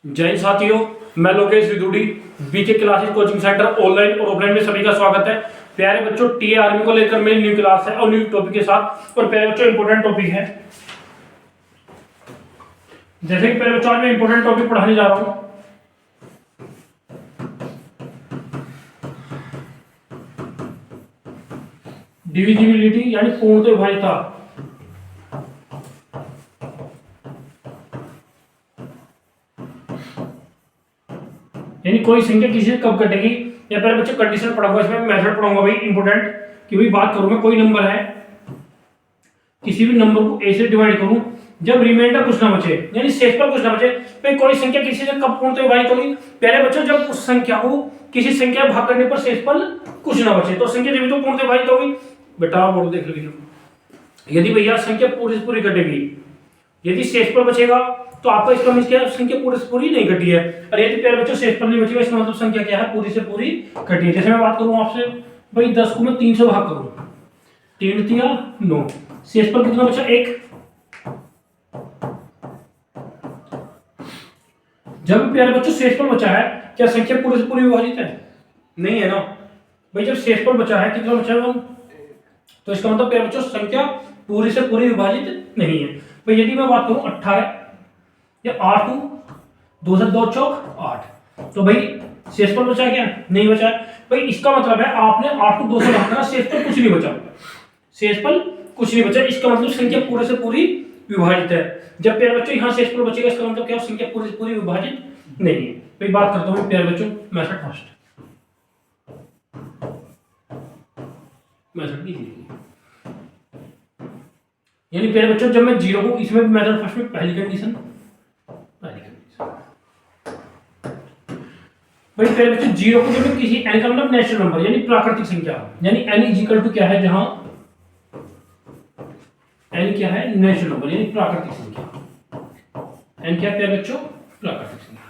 जय हिंद साथियों, मैं Lokesh Vidhuri BK classes coaching centre online और ऑफलाइन में सभी का स्वागत है। प्यारे बच्चों, टीए आर्मी को लेकर मेरी न्यू क्लास है और न्यू टॉपिक के साथ। और प्यारे बच्चों, इंपॉर्टेंट टॉपिक है, जैसे कि प्यारे बच्चों आज मैं इंपॉर्टेंट टॉपिक पढ़ाने जा रहा हूं। डिविजिबिलिटी यानी पूर्णतः विभाज्यता। यानी कोई संख्या किसी से कब कटेगी, या पहले बच्चे कंडीशन पढ़ाऊंगा, इसमें मेथड पढ़ाऊंगा भाई इंपॉर्टेंट, कि भाई बात करूं मैं, कोई नंबर है, किसी भी नंबर को ए से डिवाइड करूं, जब रिमाइंडर कुछ ना बचे, यानी शेषफल कुछ ना बचे, भाई कोई संख्या किसी से कब पूर्णतः विभाजित होगी। पहले बच्चों जब उस संख्या को किसी संख्या भाग करने पर शेषफल कुछ ना बचे तो संख्या जब तो पूर्णतः विभाजित होगी। बेटा बोलो, देख लीजिए, यदि भैया संख्या पूरी से पूरी कटेगी, यदि शेषफल बचेगा तो आपका इसका मींस क्या है, संख्या पूरी से पूरी नहीं कटी है। और यदि प्यारे बच्चों शेषफल नहीं बचेगा, इसका मतलब संख्या क्या है, पूरी से पूरी कटी है। जैसे मैं बात करूं आपसे, भाई 10 को मैं 3 से भाग करूं, 3 तिया 9, शेषफल कितना बचा, 1। जब प्यारे बच्चों शेषफल बचा है, क्या संख्या पूरी से पूरी विभाजित है? नहीं है ना भाई। जब शेषफल बचा है, कितना बचा है, तो इसका मतलब प्यारे बच्चों संख्या पूरी से पूरी विभाजित नहीं है। भाई यदि मैं बात करूं 18 या 8 2 से 2 चौक 8, तो भाई शेषफल बचा है क्या? नहीं बचा है। भाई इसका मतलब है आपने 8 को 2 से भाग करा, शेषफल कुछ नहीं बचा, शेषफल कुछ नहीं बचा, इसका मतलब संख्या पूरे से पूरी विभाजित है। जब प्यारे बच्चों यहाँ शेषफल बचेगा, इसका मतलब क्या, संख्या पूरी से पूरी विभाजित नहीं है। भाई बात करता हूँ प्यारे बच्चों मेथड फर्स्ट, मेथड की, यानी प्यारे बच्चों जब मैं जीरो को, इसमें मेथड फर्स्ट में पहली कंडीशन भाई प्यारे बच्चों जीरो को जब मैं किसी n का मतलब नेचुरल नंबर यानी प्राकृतिक संख्या, यानी n इज इक्वल टू क्या है, जहां n क्या है, नेचुरल नंबर यानी प्राकृतिक संख्या, n क्या है प्यारे बच्चों, प्राकृतिक संख्या,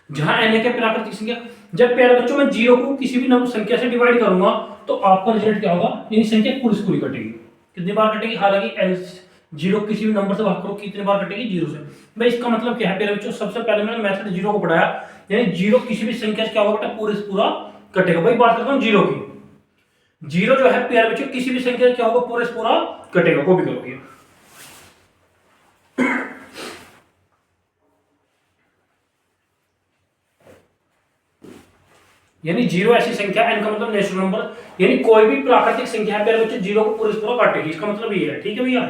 जहां n है क्या, प्राकृतिक संख्या। जब प्यारे बच्चों मैं जीरो को किसी भी नंबर संख्या से डिवाइड करूंगा तो आपका रिजल्ट क्या होगा, यानी संख्या पूरी से पूरी कटेगी। कितनी बार कटेगी, हालांकि n जीरो किसी भी नंबर से भाग करो, कितनी बार कटेगी, जीरो से। भाई इसका मतलब क्या है प्यारे बच्चों, सबसे पहले मैंने मेथड जीरो को पढ़ाया, यानी जीरो किसी भी संख्या से क्या होगा बेटा, पूरे से पूरा कटेगा। भाई बात करता हूं जीरो की, जीरो जो है प्यारे बच्चों किसी भी संख्या से क्या होगा, पूरे से पूरा कटेगा, को भी करोगे। यानी जीरो ऐसी संख्या, n का मतलब नेचुरल नंबर, यानी कोई भी प्राकृतिक संख्या है प्यारे बच्चों, जीरो को पूरे से पूरा काटेगी, इसका मतलब ये है। ठीक है भैया,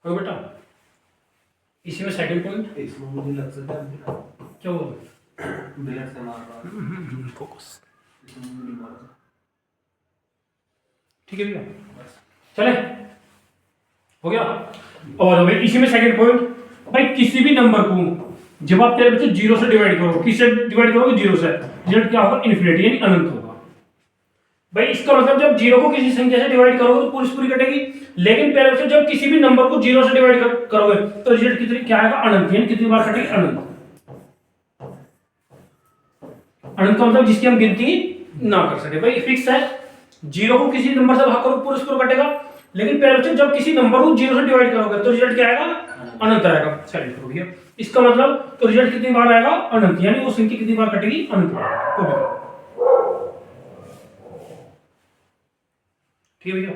हो बेटा। इसी में सेकंड पॉइंट, इसमें मुझे लग सकता है क्या हुआ, ब्लड से मार रहा फोकस, इसमें मुझे मार रहा। ठीक है भैया, चले, हो गया। और भाई इसी में सेकंड पॉइंट, भाई किसी भी नंबर को जब आप प्यारे बच्चों जीरो से डिवाइड करो, किससे डिवाइड करोगे, जीरो से, रिजल्ट क्या होगा, इन्फिनिटी यानी अनंत होगा। भाई इसका मतलब जब जीरो को किसी संख्या से डिवाइड करोगे तो पूरी पूरी कटेगी, लेकिन प्यारे बच्चों जब किसी भी नंबर को जीरो से डिवाइड करोगे तो रिजल्ट कितनी क्या आएगा, अनंत, यानी कितनी बार कटेगी, अनंत। अनंत का मतलब जिसकी हम गिनती ना कर सके। भाई फिक्स है, जीरो को किसी नंबर से भाग करो पूरे पूरा कटेगा, लेकिन प्यारे बच्चों जब किसी नंबर को जीरो से डिवाइड करोगे तो रिजल्ट क्या आएगा, अनंत आएगा। चलिए करो भैया, इसका मतलब तो रिजल्ट कितनी बार आएगा, अनंत, यानी वो संख्या कितनी बार कटेगी, अनंत। ठीक है भैया,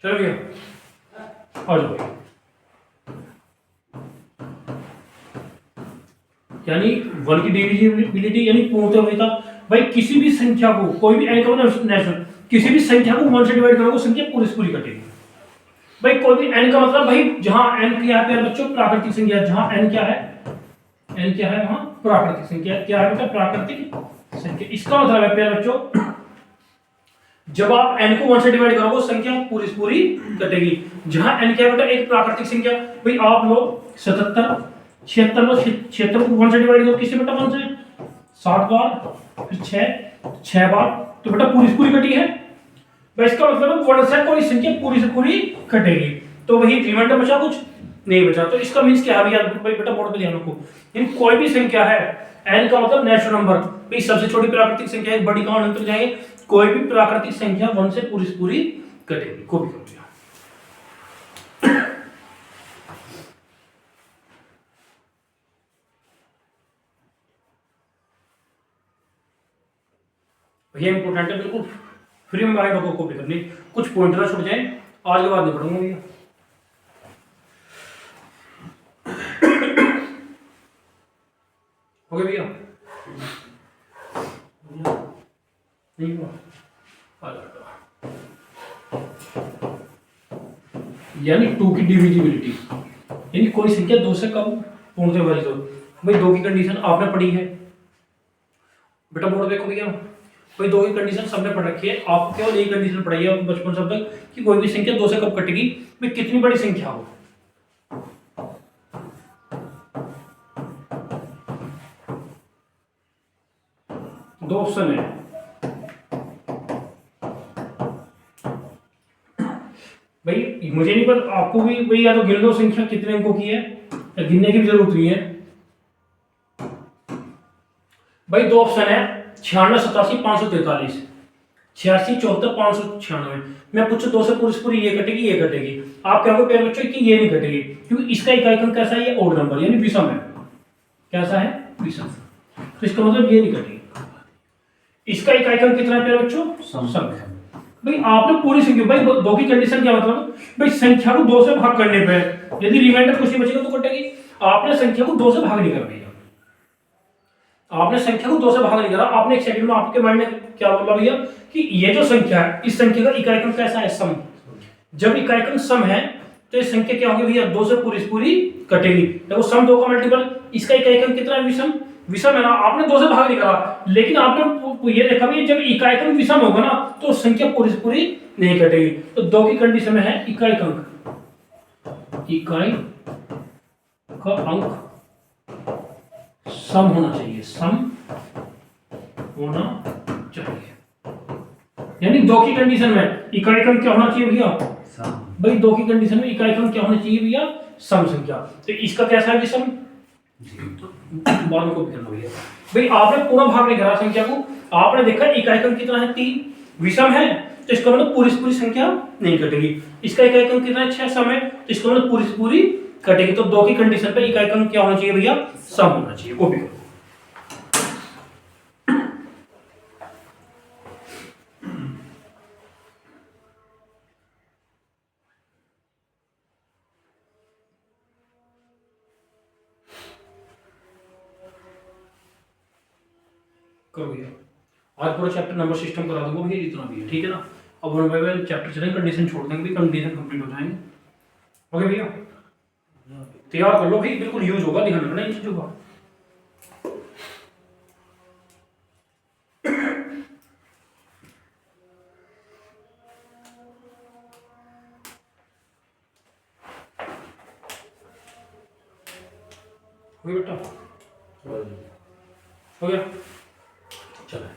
चलो भैया आ जाओ। यानी वन की डिविजिबिलिटी यानी पूर्णतः विभाज्यता। भाई किसी भी संख्या को, कोई भी n का मतलब नेचुरल, किसी भी संख्या को 1 से डिवाइड करोगे संख्या पूरी से पूरी कटेगी। भाई कोई भी n का मतलब, भाई जहां n क्या है बच्चों, प्राकृतिक संख्या, जहां n क्या है, n क्या है, वहां प्राकृतिक संख्या, क्या है बेटा, प्राकृतिक संख्या। इसका मतलब है प्यारे बच्चों जब आप n को 1 से डिवाइड करोगे संख्या पूरी से पूरी कटेगी, जहां n क्या है बेटा, एक प्राकृतिक संख्या। भाई आप लोग 77 76 को 1 से डिवाइड करो, किससे बेटा 1 से 60 बार, फिर 6 बार, तो बेटा पूरी कटी है। तो इसका मतलब 1 से कोई संख्या पूरी से पूरी कटेगी, तो वही रिमाइंडर बचा, कुछ नहीं बचा। तो इसका मींस क्या है भाई बेटा बोर्ड पे ध्यान रखो, इन कोई भी संख्या है n का मतलब नेचुरल नंबर, भाई सबसे छोटी प्राकृतिक संख्या एक बड़ी कौन अंतर जाएंगे, कोई भी प्राकृतिक संख्या 1 से पूरी कटेगी, को भी कटेगी। ये इंपॉर्टेंट है, बिल्कुल फ्री माइंड होकर कॉपी करनी, कुछ पॉइंट ना छूट जाए, आज के बाद नहीं पढ़ूंगा भैया। हो गया भैया, नहीं हुआ, यानी 2 की डिविजिबिलिटी, यानी कोई संख्या 2 से कम पूर्णतः विभाजित हो। भाई 2 की कंडीशन आपने पढ़ी है बेटा, बोर्ड देखो भैया, भाई 2 की कंडीशन सबने पढ़ रखी है, आपको केवल एक कंडीशन पढ़ाई है बचपन से अब तक कि कोई भी संख्या 2 से कब कटेगी, भाई कितनी बड़ी संख्या हो। दो ऑप्शन है, भाई मुझे नहीं पता, आपको भी भाई या तो गिन लो संख्या कितने अंकों की है, या गिनने की भी जरूरत नहीं है। भाई दो ऑप्शन है, 96 87 543, 86 74 596। मैं पूछूं 2 से पूरी ये कटेगी, आप कहोगे प्यारे बच्चों कि ये नहीं कटेगी, क्योंकि इसका इकाई अंक कैसा है, ये ओड नंबर यानी विषम है। कैसा है, विषम, तो इसका मतलब ये नहीं कटेगी। इसका इकाई अंक कितना है प्यारे बच्चों, सम है। भाई आपने पूरी संख्या, भाई 2 की कंडीशन क्या मतलब, भाई संख्या को 2 से भाग करने पे यदि रिमाइंडर कुछ नहीं बचेगा तो कटेगी। आपने संख्या को 2 से भाग नहीं कर भैया, आपने संख्या को 2 से भाग नहीं करा, आपने एक सेकंड में आपके माइंड में क्या बोला भैया कि ये जो संख्या है, इस संख्या का इकाई अंक कैसा है, सम। जब इकाई अंक सम है तो ये संख्या क्या होगी भैया, 2 से पूरी कटेगी। देखो सम 2 का मल्टीपल, इसका इकाई अंक कितना है, विषम है ना, आपने 2 से भाग नहीं करा, लेकिन आपने ये देखा भी जब इकाई अंक विषम होगा ना तो संख्या पूरी नहीं कटेगी। तो 2 की कंडीशन में है इकाई अंक का अंक सम होना चाहिए, सम होना चाहिए, यानी 2 की कंडीशन में इकाई अंक क्या होना चाहिए भैया, सम। भाई 2 की कंडीशन में इकाई अंक क्या होना चाहिए भैया, सम संख्या। तो इसका कैसा है, विषम, बाद में कॉपी करना भैया। भाई आपने पूरा भाग नहीं करा संख्या को, आपने देखा इकाई अंक कितना है, 3, विषम है, तो इसका मतलब पूरी संख्या नहीं कटेगी। इसका इकाई अंक कितना है, 6, सम है, तो इसका मतलब पूरी कटेगी। तो 2 की कंडीशन पे इकाई अंक क्या होना चाहिए भैया, सम होना चाहिए, कॉपी करो। करो भैया, आज पूरा चैप्टर नंबर सिस्टम करा दूंगा भैया, इतना भी है, ठीक है ना। अब 1 बाय 1 चैप्टर चलेंगे, कंडीशन छोड़ देंगे, कंडीशन कंप्लीट हो जाएंगे। ओके भैया, तैयार कर लो भाई, बिल्कुल यूज होगा, ध्यान रखना इन चीजों का। हो गया बेटा, हो गया, चलो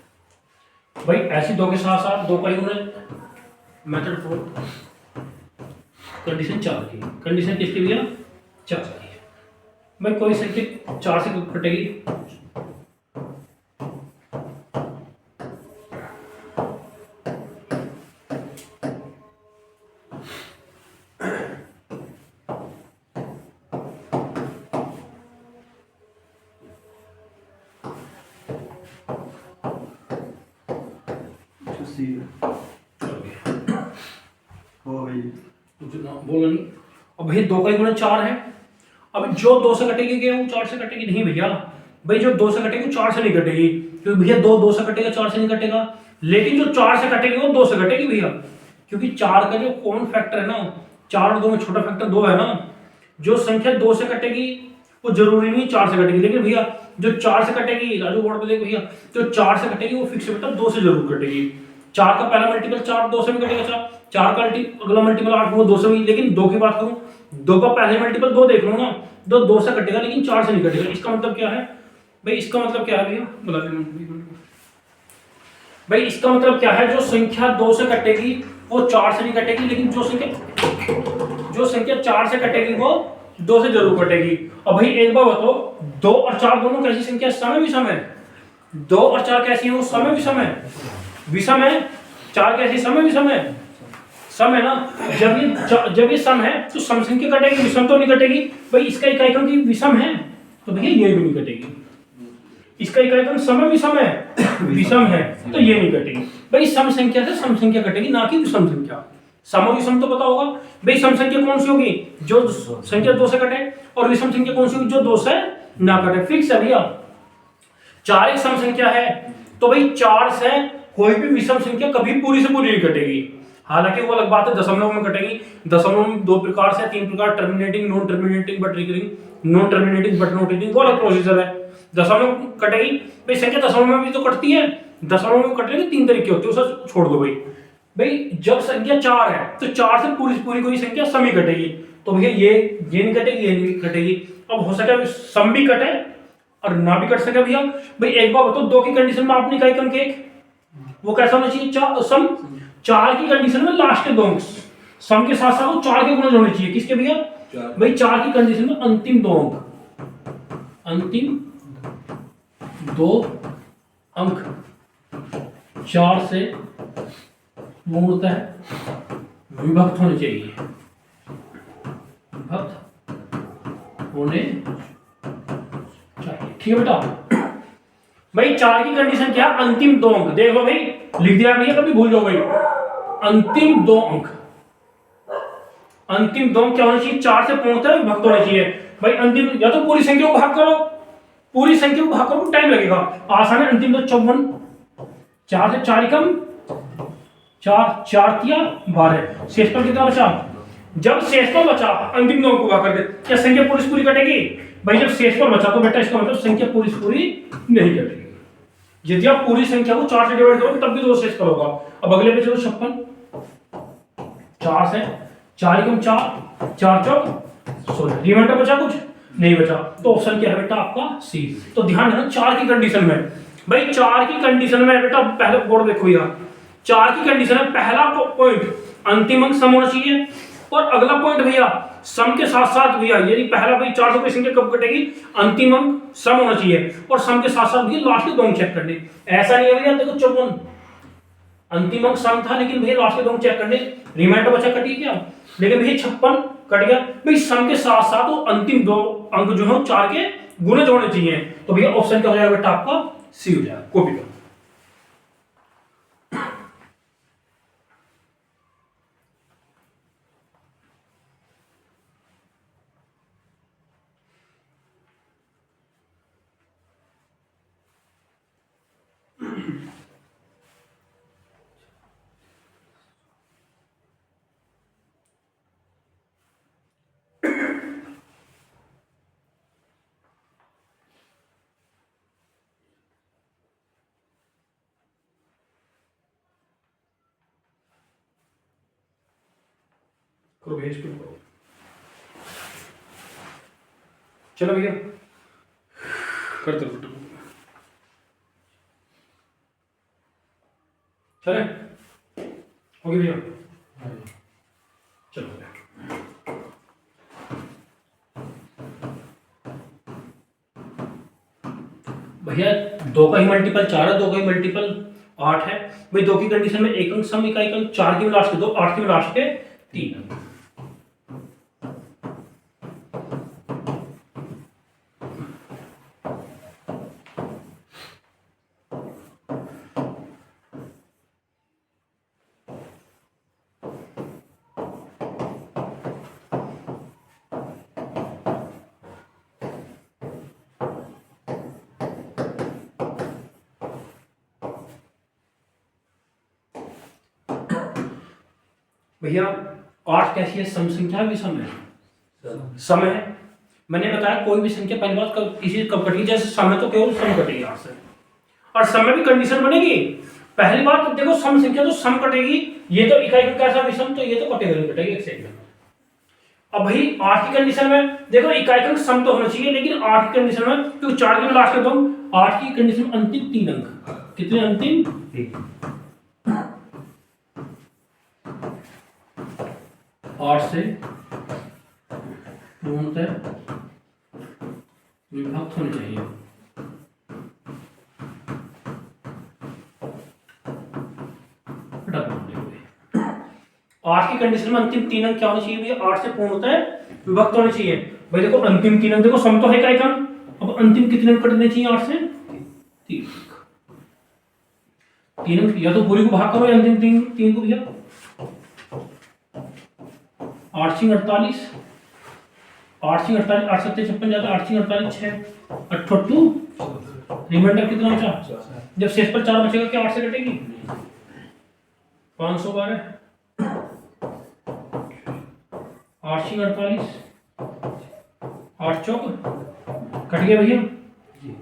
भाई ऐसी 2 के साथ साथ 2 का यूनिट मेथड 4 कंडीशन 4 की, कंडीशन किसकी भैया, 4 की है। भाई कोई संख्या 4 से कटेगी, बोलो नहीं। अब भाई 2 का गुणा 4 है, अब जो 2 से कटेगी क्या वो 4 से कटेगी नहीं भैया, भाई जो 2 से कटेगी वो 4 से नहीं कटेगी, क्योंकि भैया 2 से कटेगा 4 से नहीं कटेगा, लेकिन जो 4 से कटेगी वो 2 से कटेगी भैया, क्योंकि 4 का जो कॉमन फैक्टर है ना, 4 और 2 में छोटा फैक्टर 2 है ना, जो संख्या 2 से कटेगी वो जरूरी नहीं 4 से कटेगी, लेकिन भैया जो 4 से कटेगी, राजू बोर्ड पे देखो भैया, जो 4 से कटेगी वो फिक्स बेटा 2 से जरूर कटेगी। 4 का पहला मल्टीपल 4 2 से भी कटेगा, 4 का अगला मल्टीपल 8 वो 2 से भी, लेकिन 2 की बात करूं 2 का पहले मल्टीपल 2 देख लो ना, दो से कटेगा लेकिन 4 से नहीं कटेगा। इसका मतलब क्या है भाई, इसका मतलब क्या है भैया, बुला लेना भाई, इसका मतलब क्या है, जो संख्या 2 से कटेगी वो 4 से नहीं कटेगी, लेकिन जो संख्या 4 से कटेगी वो 2 से जरूर कटेगी। अब भाई एक बार बताओ, 2 और 4 दोनों कैसी संख्या, सम है विषम है? 2 और 4 कैसी है, वो सम है विषम है? विषम है। 4 कैसी, सम है विषम है? सम है ना। जब ये सम है तो सम संख्या कटेगी, विषम तो नहीं कटेगी। भाई इसका इकाई अंक विषम है तो भैया ये भी नहीं कटेगी। इसका इकाई अंक सम है विषम है? विषम है तो ये नहीं कटेगी। भाई सम संख्या से सम संख्या कटेगी, ना कि विषम संख्या। सम और विषम तो पता होगा भाई, सम संख्या कौन सी होगी, जो संख्या 2 से कटे, और विषम संख्या कौन सी होगी, जो 2 से ना कटे। फिक्स है भैया। 4 एक सम संख्या है तो भाई 4 से कोई भी विषम संख्या कभी पूरी से पूरी नहीं कटेगी। हालांकि वो अलग बात है, दशमलव में कटेगी। दशमलव में 2 प्रकार से 3 प्रकार, terminating, non terminating but recurring, non terminating but not recurring, वो अलग प्रोसीजर है। दशमलव कटेगी भाई, संख्या दशमलव में भी तो कटती है। दशमलव में कटने के 3 तरीके होते हैं, उसे छोड़ दो भाई। भाई जब संख्या 4 है तो 4 से पूरी कोई संख्या सम ही कटेगी, तो भैया ये नहीं कटेगी, ये नहीं कटेगी। अब हो सके सम भी कटे और ना भी कट सके भैया। भाई एक बार बताओ, 2 की कंडीशन में आपने इकाई अंक 1, वो कैसा होना चाहिए, सम। 4 की कंडीशन में लास्ट के 2 अंक सम के साथ साथ वो 4 के गुणज होने चाहिए। किसके भैया? भाई 4 की कंडीशन में अंतिम 2 अंक 4 से पूर्णतः विभक्त होने चाहिए, विभक्त होने चाहिए। ठीक है बेटा। भाई 4 की कंडीशन क्या, अंतिम 2 अंक। देख लो भाई, लिख दिया भैया, कभी भूल जाओ भाई। अंतिम 2 अंक, अंतिम 2 अंक क्या होने चाहिए, 4 से पूर्णतः विभक्त होने चाहिए। भाई अंतिम, या तो पूरी संख्या को भाग करो, पूरी संख्या को भाग करो, टाइम लगेगा। आसान है। अंतिम 2 54, 4 से 4 कम 4, 4 तिया 12, शेष पर कितना बचा? जब शेष पर बचा अंतिम 2 को भाग करके, क्या संख्या पूरी कटेगी? भाई जब शेष पर बचा तो बेटा इसका मतलब संख्या पूरी नहीं कटेगी। यदि आप पूरी संख्या को 4 से डिवाइड करोगे तब भी 2 शेष पर होगा। अब अगले पे चलो 56, 4 से 4 कम 4, 4 चौक 16, रिमाइंडर बचा कुछ नहीं बचा, तो ऑप्शन क्या है बेटा आपका सी। तो ध्यान देना 4 की कंडीशन में, भाई 4 की कंडीशन में बेटा पहले बोर्ड देखो यहाँ, 4 की कंडीशन में पहला पॉइंट अंतिम अंक सम होना चाहिए, और अगला पॉइंट भैया सम के साथ साथ भैया, यदि पहला भाई 4 से कोई संख्या कब कटेगी, अंतिम अंक सम होना चाहिए, और सम के साथ साथ भैया लास्ट के 2 अंक चेक करने। ऐसा नहीं है भैया देखो 54 अंतिम अंक सम था लेकिन भैया लास्ट के 2 अंक चेक करने, रिमाइंडर बचा कटी क्या, लेकिन भैया 56 कट गया। भाई सम के साथ साथ वो अंतिम 2 अंक जो है 4 के गुणज होने चाहिए, तो भैया ऑप्शन क्या हो जाएगा बेटा आपका सी हो जाएगा। कॉपी करो। करो भेज के करो। चलो भैया करते रहो। चले हो गया भैया, चलो भैया 2 का ही मल्टीपल 4 है, 2 का ही मल्टीपल 8 है। भाई 2 की कंडीशन में एक अंक सम, इकाई अंक 4 की में लास्ट के 2, 8 की में लास्ट के 3 अंक। भैया 8 कैसी है, सम संख्या है विषम है? सम है। मैंने बताया कोई भी संख्या पहली बात किसी कब कटेगी, जैसे सम है तो केवल सम कटेगी 8 से, और सम में भी कंडीशन बनेगी। पहली बात तो देखो सम संख्या तो सम कटेगी, ये तो इकाई का कैसा विषम, तो ये तो कटेगा नहीं, कटेगी एक सेकंड। अब भाई 8 की कंडीशन में देखो इकाई का सम तो होना चाहिए, लेकिन 8 की कंडीशन में क्योंकि 4 की लास्ट करता हूं, 8 की कंडीशन में अंतिम 3 अंक कितने अंतिम 8 से पूर्णतः विभक्त होने चाहिए। आठ की कंडीशन में अंतिम 3 अंक क्या होने चाहिए भैया, 8 से पूर्णतः विभक्त होने चाहिए। भाई देखो अंतिम 3 अंक, देखो सम तो है इकाई का, अब अंतिम कितने अंक कटने चाहिए 8 से 3 अंक। 3 अंक या तो पूरी को भाग करो या अंतिम 3 को भैया, 8 सिंह 48, 8 सिंह 48, 8 सत्ते 56 जाता, 8 सिंह 48 6 अट्ठू, रिमाइंडर कितना बचा, जब शेष पर 4 बचेगा क्या 8 से कटेगी, 512, 8 सिंह 48, 8 चौक कट गया भैया।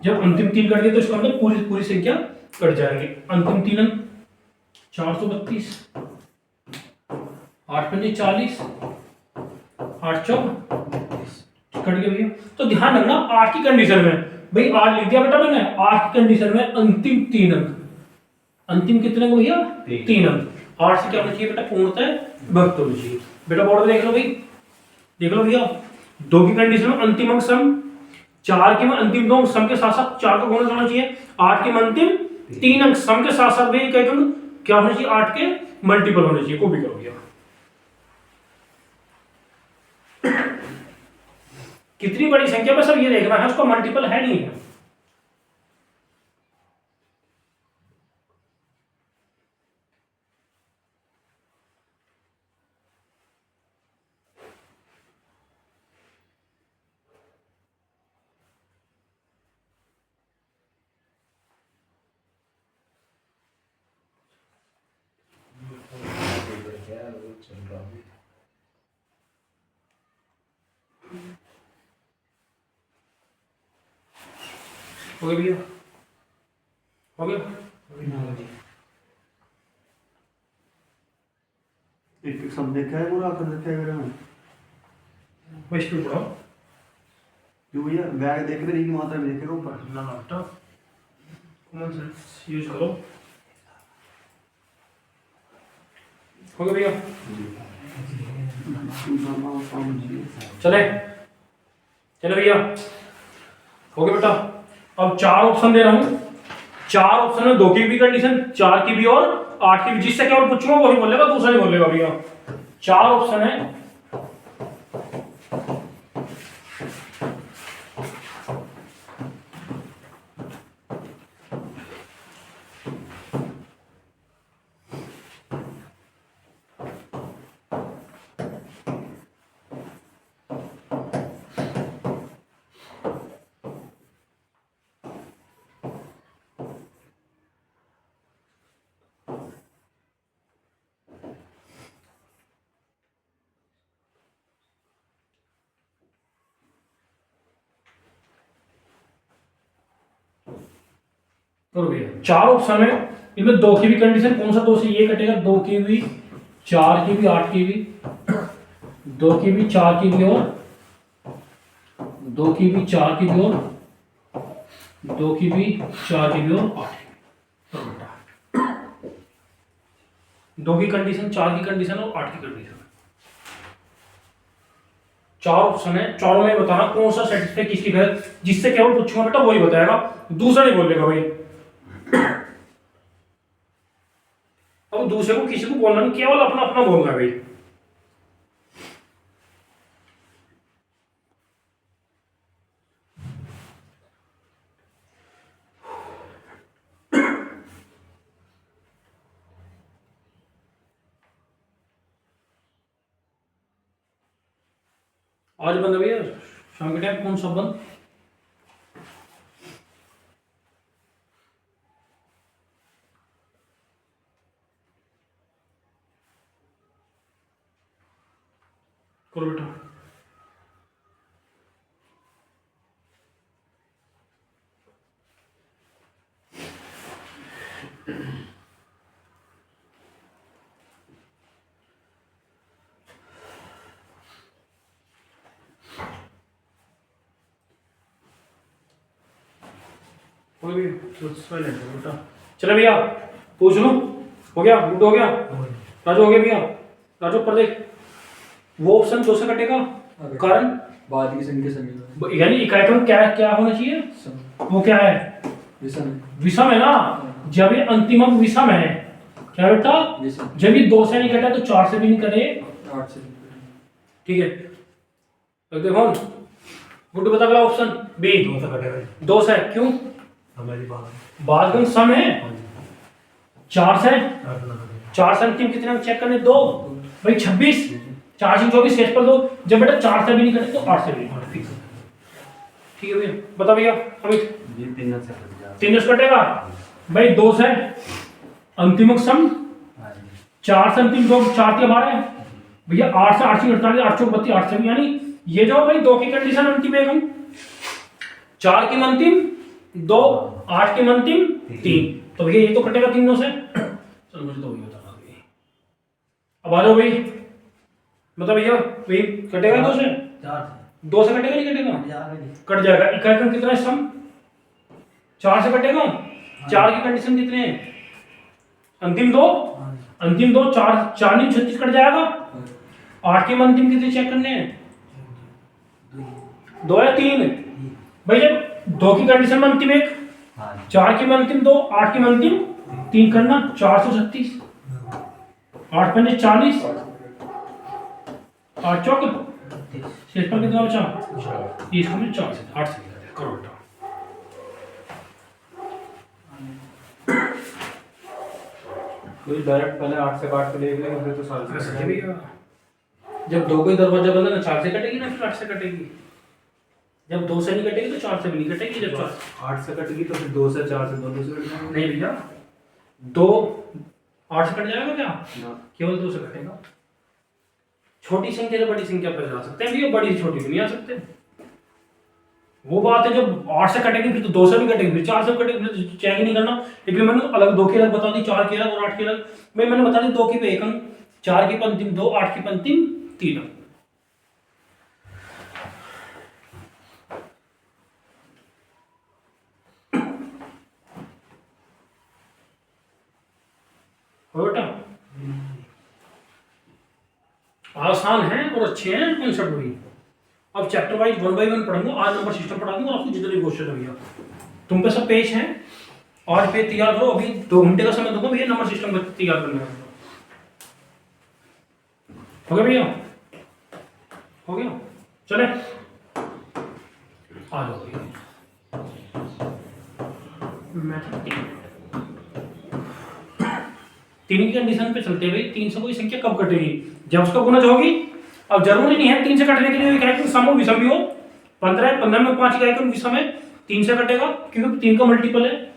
जब अंतिम 3 कट गए तो इसका मतलब पूरी पूरी संख्या कट जाएंगे। अंतिम 3 अंक 432, 8 पंजे 40, 8 चौक कट गया भैया। तो ध्यान रखना 8 की कंडीशन में, भाई 8 लिख दिया बेटा मैंने, 8 की कंडीशन में अंतिम 3 अंक, अंतिम कितने अंक भैया 3 अंक, 8 से क्या होना चाहिए बेटा पूर्णतः विभक्त होना चाहिए। बेटा बोर्ड में देख लो भाई, देख लो भैया, 2 की कंडीशन में अंतिम अंक सम, 4 के में अंतिम 2 अंक सम के साथ साथ 4 का गुणज होना चाहिए, 8 के में अंतिम 3 अंक सम के साथ साथ भी क्या होना चाहिए 8 के मल्टीपल होने चाहिए, को भी करो भैया। कितनी बड़ी संख्या में सब ये देखना है, उसका मल्टीपल है नहीं है। हो गया भैया, हो गया। एक सब देखा है पूरा आकर देखा है में वही स्पीड बढ़ाओ क्यों भैया, बैग देख रहे की मात्रा में देखेगा ऊपर ना ना बेटा, कॉमन सेंस यूज करो। हो गया भैया, चले चले भैया, हो गया बेटा। अब 4 ऑप्शन दे रहा हूं, 4 ऑप्शन में 2 की भी कंडीशन, 4 की भी और 8 की भी, जिससे क्या और पूछूंगा वही बोलेगा, दूसरा नहीं बोलेगा भैया। 4 ऑप्शन है, करो भैया। 4 ऑप्शन है, इनमें 2 की भी कंडीशन, कौन सा 2 से ये कटेगा, 2 की भी, 4 की भी, 8 की भी, 2 की भी, 4 की भी और 2 की भी, 4 की भी और 2 की भी, 4 की भी और 8 की भी। 2 की कंडीशन, 4 की कंडीशन और 8 की कंडीशन। 4 ऑप्शन है, चारों में बताना कौन सा सेटिस्फाई किसकी गलत, जिससे केवल पूछूंगा बेटा वही बताएगा, दूसरा नहीं बोलेगा भाई। अब दूसरे को किसी को बोलना नहीं, केवल अपना अपना बोलना है भाई। आज बंद भैया, शाम के टाइम कौन सा बंद, करो बेटा। हो गया तो साइलेंट हो बेटा। चलो भैया पूछ लो, हो गया गुड हो गया राजू, हो गया भैया राजू पर देख वो ऑप्शन 2 से कटेगा कारण बाद की संख्या समीकरण यानी इकाई क्रम क्या क्या होना चाहिए, वो क्या है विषम विषम है ना। जब ये अंतिम अंक विषम है क्या बेटा, विषम जब ये 2 से नहीं कटा तो 4 से भी नहीं कटे, 8 से ठीक है। तो देखो गुड बता अगला ऑप्शन बी 2 से कटेगा 2 से, क्यों हमारी बात बाद में सम है 4 से, 8 ना कटेगा 4 से अंतिम कितने अंक चेक करने 2 भाई 26, 4 से 24 शेष पर 2, जब बेटा 4 से भी नहीं कटे तो 8 से भी नहीं कटे, ठीक है भैया। बता भैया अमित ये 3 से कट गया 3 से कटेगा भाई 2 से अंतिम अंक सम, 4 से अंतिम 2 4 के 12 भैया, 8 से 8 से 48 8 चौक 32 8 से भी, यानी ये जो भाई 2 की कंडीशन अंतिम एक अंक, 4 की अंतिम 2 8 की अंतिम 3, तो भैया ये तो कटेगा 3 से। चलो मुझे तो वही बता दो, अब आ जाओ भाई मतलब भैया भाई कटेगा 2 से, 2 से कटेगा नहीं कटेगा, कट जाएगा। इकाई क्रम कितना है सम 4 से कटेगा, 4 की कंडीशन कितने हैं अंतिम 2, अंतिम 2 4 4 नहीं 36 कट जाएगा, 8 के अंतिम कितने चेक करने हैं 2 या 3 भाई, जब 2 की कंडीशन में अंतिम 1 4 की अंतिम 2 8 की अंतिम 3 करना, 4 से 36 8 पंजे 40 8 चौक शेष पर कितना बचा 30 में 4 से 8 से करो बेटा। कोई डायरेक्ट पहले 8 से काट के देख लेंगे फिर तो साल से ऐसे भैया जब 2 का ही दरवाजा बंद है ना 4 से कटेगी ना, फिर 8 से कटेगी, जब 2 से नहीं कटेगी तो 4 से भी नहीं कटेगी, जब 8 से कटेगी तो फिर 2 से 4 से दोनों से कट जाएंगे। नहीं भैया 2 8 से कट जाएगा क्या, केवल 2 से कटेगा। छोटी संख्या से बड़ी संख्या पर जा सकते हैं भैया, बड़ी से छोटी भी नहीं आ सकते, वो बात है। जब 8 से कटेगी फिर तो 2 से भी कटेगी, फिर 4 से कटेगी, फिर तो चेक ही नहीं करना। इसलिए मैंने अलग 2 की अलग बता दी, 4 की अलग और 8 की अलग। मैंने बता दी 2 की पे 1 अंक, 4 की पंक्तिम 2 8 की पंक्तिम 3 अंक। हो बेटा आसान है और अच्छे हैं कॉन्सेप्ट भी। अब चैप्टर वाइज 1 बाय 1 पढ़ूंगा, आज नंबर सिस्टम पढ़ा दूंगा आपको जितने भी क्वेश्चन है भैया। तुम पे सब पेज हैं, आज पे तैयार करो, अभी 2 घंटे का समय दूंगा भैया नंबर सिस्टम को तैयार करने का। हो गया भैया, हो गया, चले आ जाओ भैया। तीन की कंडीशन पे चलते भाई, 3 से कोई संख्या कब कटेगी, जब उसका गुणज होगी। अब जरूरी नहीं है 3 से कटने के लिए इकाई क्रम सम हो विषम भी हो, 15 15 में 5 इकाई क्रम विषम है, 3 से कटेगा क्योंकि 3 का मल्टीपल है।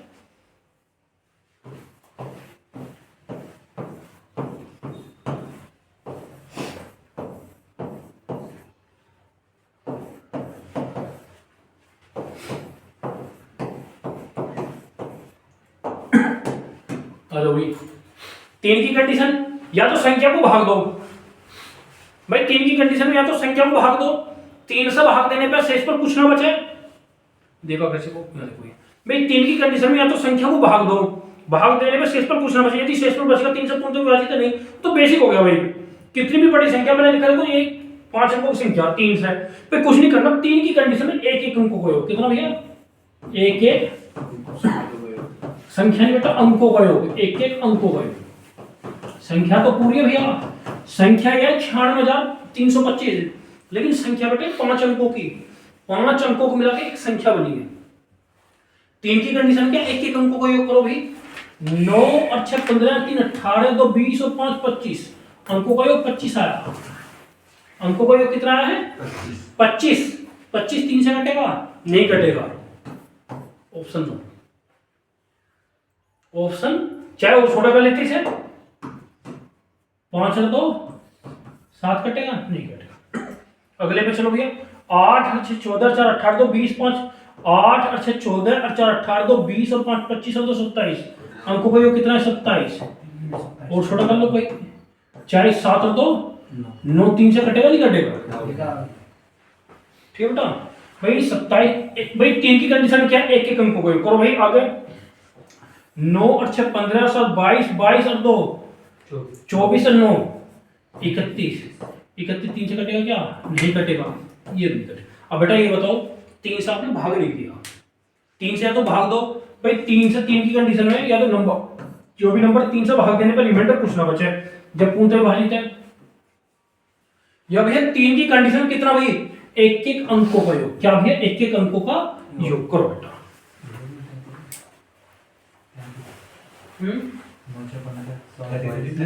हेलो भाई 3 की कंडीशन या तो संख्या को भाग दो भाई, 3 की कंडीशन में या तो संख्या को भाग दो, 3 से भाग देने पर शेष पर कुछ ना बचे। देखो कैसे को देखो भाई 3 की कंडीशन में या तो संख्या को भाग दो, भाग देने पर शेष पर कुछ ना बचे, यदि शेष पर बचेगा 3 से पूर्ण तो विभाजित नहीं तो बेसिक हो गया भाई। कितनी भी बड़ी संख्या मैंने लिखा है तो ये 5 अंकों की संख्या 3 से पे कुछ नहीं करना। 3 की कंडीशन में एक एक अंकों को योग, कितना भैया एक एक संख्या नहीं बेटा अंकों का योग, एक एक अंकों का योग। संख्या तो पूरी है भैया, संख्या है 96,325, लेकिन संख्या बेटे 5 अंकों की, 5 अंकों को मिला के एक संख्या बनी है। 3 की कंडीशन क्या, एक एक अंकों को योग करो भाई, 9 और 6 15 3 18 2 20 और 5 25, अंकों का योग 25 आया। अंकों का योग कितना आया है 25। 25 3 से कटेगा नहीं कटेगा, ऑप्शन दो, ऑप्शन चाहे वो छोटा कर लेते से 5 और 2 7 कटेगा नहीं कटेगा। अगले पे चलो भैया 8 और 6 14 4 18 2 20 5, 8 और 6 14 और 4 18 2 20 और 5 25 और 2 27, अंकों का योग कितना है 27। और छोटा कर लो कोई, चाहे 7 और 2 9 3 से कटेगा नहीं कटेगा, ठीक है बेटा। भाई 27, भाई 3 की कंडीशन क्या है, एक एक अंकों को योग करो भाई आगे। 9 और 6 15 7 22, 22 और 2 24 और 9 31, 31 3 से कटेगा क्या, नहीं कटेगा, ये नहीं कटेगा। अब बेटा ये बताओ 3 से आपने भाग नहीं दिया, 3 से या तो भाग दो भाई, 3 से 3 की कंडीशन में या तो नंबर, जो भी नंबर 3 से भाग देने पर रिमाइंडर कुछ ना बचे जब पूर्णतः विभाजित है। या भैया 3 की कंडीशन कितना भाई, एक एक अंकों का योग, क्या भैया एक एक अंकों का योग करो बेटा।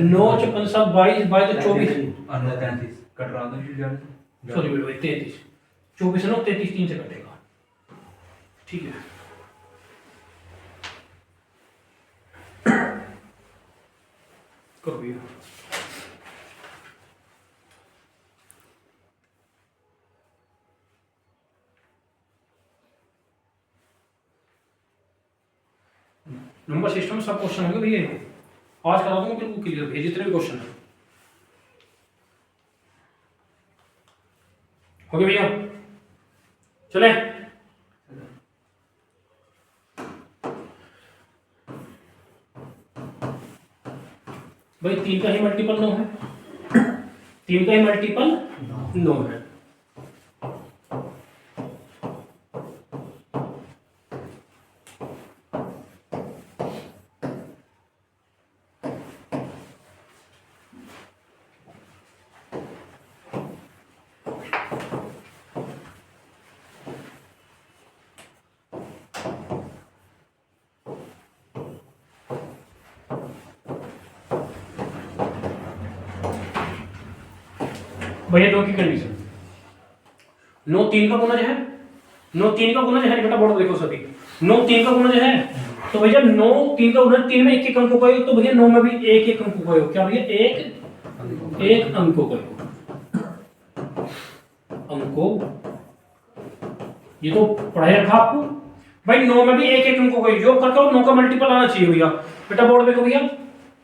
9 56 7 22 22 24, कट रहा था सॉरी बेटा भाई 33, 24 9 33 3 से कटेगा, ठीक है। करो भैया। नंबर सिस्टम में सब क्वेश्चन होंगे भैया, आज करा दूंगा बिल्कुल क्लियर भैया जितने भी क्वेश्चन है। हो गया भैया, चले। भाई 3 का ही मल्टीपल 9 है, 3 का ही मल्टीपल 9 है। भैया 2 की कंडीशन, 9 3 का गुणज है, 9 3 का गुणज है बेटा, बोर्ड देखो सभी, 9 3 का गुणज है, तो भैया 9 3 का गुणज, 3 में एक एक अंकों का योग, तो भैया 9 में भी एक एक अंकों का योग, क्या भैया एक अंकों का योग, अंकों, ये तो पढ़ाई रखा आपको भाई। 9 में भी एक एक अंकों का योग करके और 9 का मल्टीपल आना चाहिए भैया। बेटा बोर्ड देखो भैया,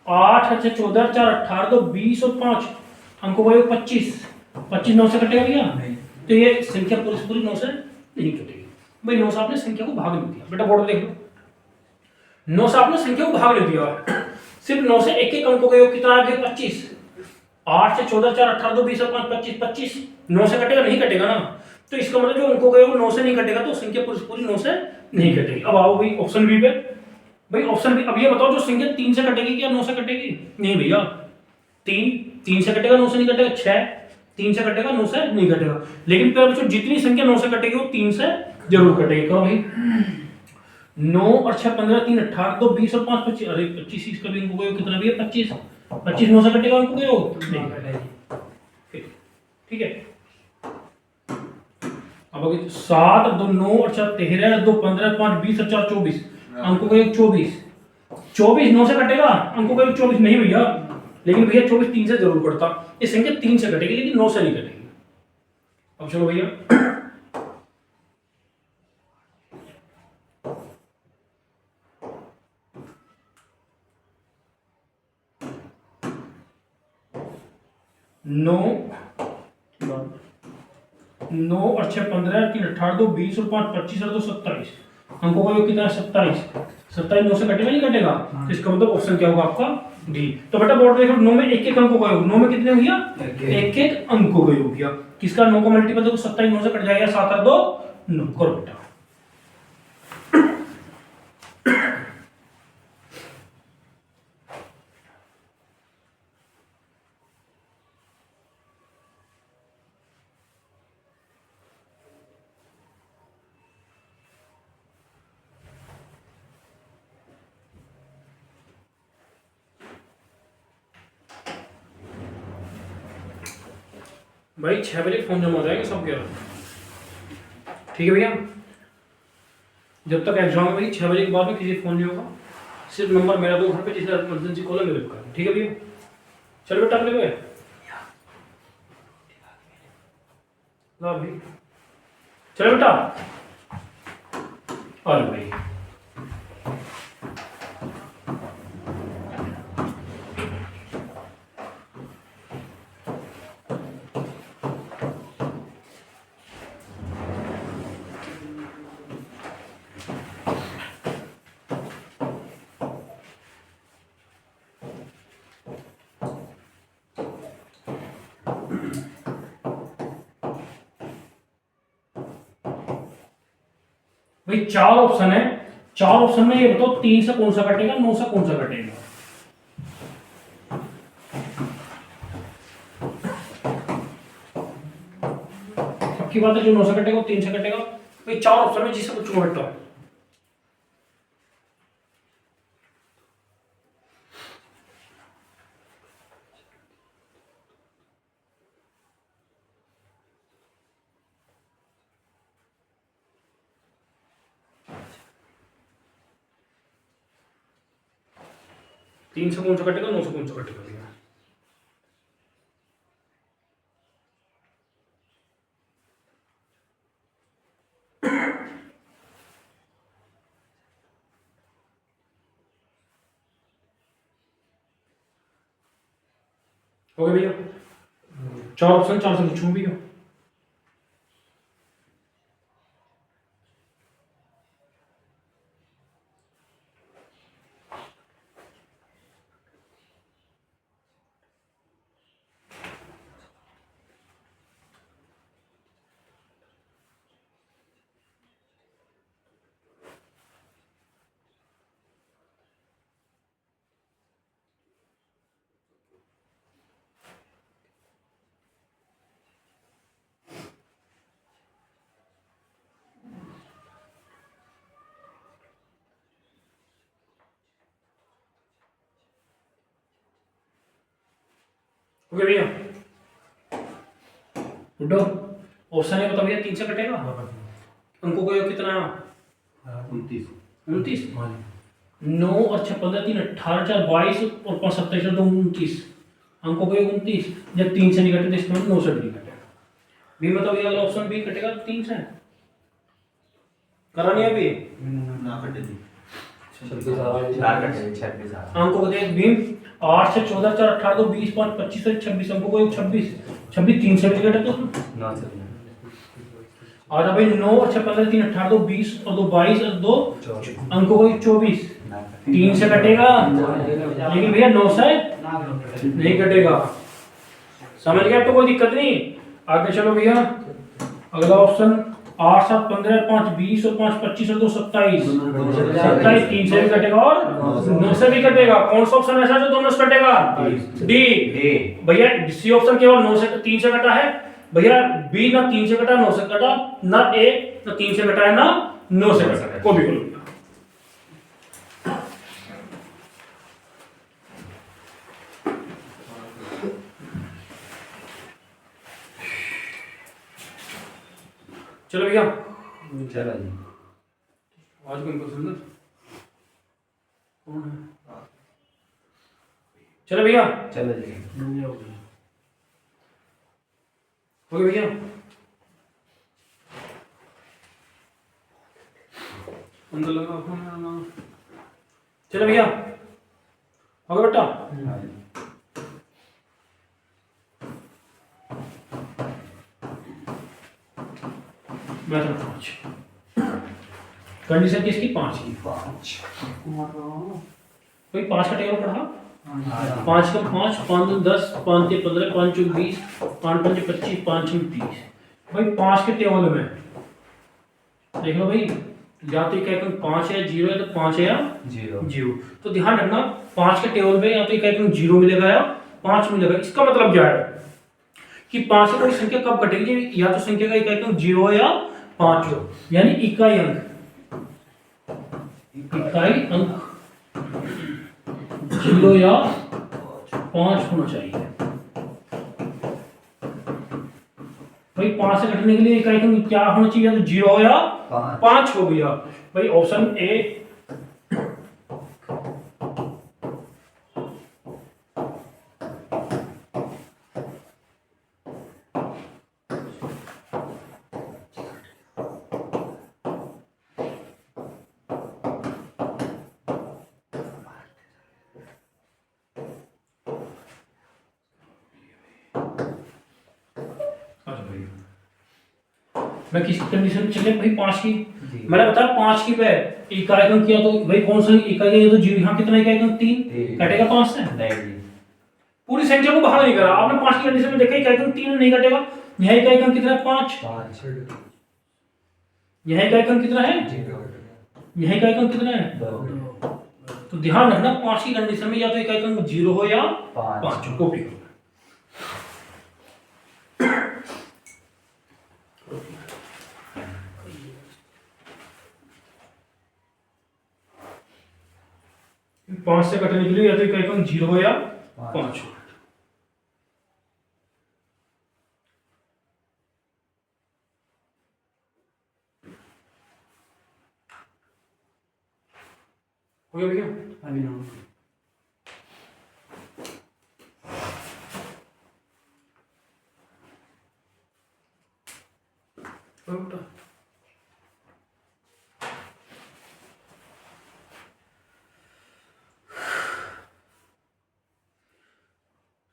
8 अच्छा 14 4 18 2 20 और 5 अंकों का योग 25, 25 9 से कटेगा भैया, तो ये संख्या पूरी से पूरी 9 से नहीं कटेगी भाई। 9 से आपने संख्या को भाग नहीं दिया, बेटा बोर्ड देख लो, 9 से आपने संख्या को भाग नहीं दिया, सिर्फ 9 से एक एक अंकों का योग कितना आ गया 25, 8 से 14 4 18 2 20 और 5 25, 25 9 से कटेगा, नहीं कटेगा ना, तो इसका मतलब जो अंकों का योग 9 से नहीं कटेगा, तो संख्या पूरी से पूरी 9 से नहीं कटेगी। अब आओ भाई ऑप्शन बी पे, भाई ऑप्शन बी, अब ये बताओ जो संख्या 3 से कटेगी क्या 9 से कटेगी, नहीं भैया, 3 से कटेगा 9 से नहीं कटेगा, 6 3 से कटेगा 9 से नहीं कटेगा, लेकिन प्यारे बच्चों जितनी संख्या 9 से कटेगी वो 3 से जरूर कटेगी। कहो भाई 9 और 6 15 3 18 2 20 और 5 25, अरे 25 इसका भी अंकों का योग कितना भी है 25, 25 9 से कटेगा अंकों का योग नहीं कटेगा, ठीक है। अब अगर 7 2 9 और 4 13 2 15 5 20 और 4 24 अंकों का योग 24, 24 9 से कटेगा अंकों का योग 24 नहीं भैया, लेकिन भैया 24 3 से जरूर कटता, ये संख्या 3 से कटेगी लेकिन 9 से नहीं कटेगी। अब चलो भैया 9 और 6 15 3 18 2 20 और 5 25 और 2 27 अंकों का योग कितना है 27, 27 9 से कटेगा नहीं कटेगा, तो इसका मतलब ऑप्शन क्या होगा आपका डी। तो बेटा बोर्ड देखो 9 में एक एक अंकों का योग, 9 में कितने भैया एक एक अंकों का योग भैया, किसका 9 का मल्टीपल देखो 27 9 से कट जाएगा 7 और 2 9, करो बेटा। भाई 6 बजे फोन जमा हो जाएगा सब, क्या ठीक है भैया, जब तक एग्जाम है भाई 6 बजे के बाद में किसी फोन नहीं होगा, सिर्फ नंबर मेरा दो घर पे, जिसे इमरजेंसी कॉल है मेरे को, ठीक है भैया। चलो बेटा अगले भाई, ला भाई चलो बेटा, अरे भाई भाई 4 ऑप्शन है, 4 ऑप्शन में ये बताओ 3 से कौन सा कटेगा, 9 से कौन सा कटेगा। की बात है, जो 9 से कटेगा वो 3 से कटेगा। भाई 4 ऑप्शन में जिससे पूछूंगा बेटा। तीन से कौन सा कटेगा, 9 से कौन सा कटेगा भैया। हो गया भैया, 4 ऑप्शन, 4 से पूछूंगा भैया। हो गया भैया, बुड्ढो ऑप्शन है बता भैया, 3 से कटेगा। अंकों का योग कितना है? 29। 29। 9 और 6 15 3 18 4 22 और 5 27 2 29। अंकों का योग 29। जब 3 से नहीं कटे तो इसमें 9 से नहीं कटेगा। बी मतलब ये वाला ऑप्शन बी कटेगा 3 से। करा नहीं अभी ना कटे थी। 4 कटे 26 अंकों को देख भीम 8 से 14 4 18 2 20 5 25 से 26। अंकों को योग 26 26 3 से भी कटे तो 9 से आ जा भाई 9 और 6 15 3 18 2 20 और 2 22 और 2 अंकों को योग 24 3 से कटेगा, लेकिन भैया 9 से नहीं कटेगा। समझ गया तो कोई दिक्कत नहीं। आगे चलो भैया, अगला ऑप्शन 8 7 15 5 20 और 5 25 और 2 27 27 3 से भी कटेगा और 9 से भी कटेगा। कौन सा ऑप्शन ऐसा जो दोनों से कटेगा? डी। भैया सी ऑप्शन केवल 9 से 3 से कटा है भैया, बी ना 3 से कटा 9 से कटा, ना ए ना 3 से कटा है ना 9 से कटा है। को भी बोलो चलो भैया, चलो जी। आज कौन सुंदर कौन है? चलो भैया, चलो जी। हो गया भैया, अंदर लगा चलो भैया, हो गया बेटा। मैथड 5 कंडीशन किसकी? 5 की। कोई 5 का टेबल पढ़ा? 5 का 5 5 2 10 5 3 15 5 4 20 5 5 25 5 6 30। भाई 5 के टेबल में देख लो भाई, या तो एक 5 है 0 है तो 5 है या 0। तो ध्यान रखना 5 के टेबल में या तो एक 0 मिलेगा या 5 मिलेगा। इसका मतलब क्या है कि 5 से कोई संख्या कब कटेगी? या तो संख्या का एक 0 है या 5 हो, यानी इकाई अंक 0 या 5 होना चाहिए। भाई 5 से कटने के लिए इकाई अंक क्या होना चाहिए? या तो 0 या 5 हो गया। भाई ऑप्शन ए मैं किस कंडीशन चले भाई 5 की मैंने बताया 5 की पे इकाई अंक किया तो भाई कौन सा इकाई है? ये तो 0 यहाँ कितना इकाई अंक 3 कटेगा 5 से नहीं। पूरी संख्या को बाहर नहीं करा आपने। 5 की कंडीशन में देखा इकाई अंक 3 नहीं कटेगा। यहाँ इकाई अंक कितना है? 5। यहाँ इकाई अंक कितना है? यह इकाई अंक कितना है? तो ध्यान रखना 5 की कंडीशन में या तो इकाई अंक 0 हो या 5 हो। कॉपी करो। पांच से कटने के लिए या तो इकाई अंक 0 हो या 5 हो। हो गया भैया? अभी ना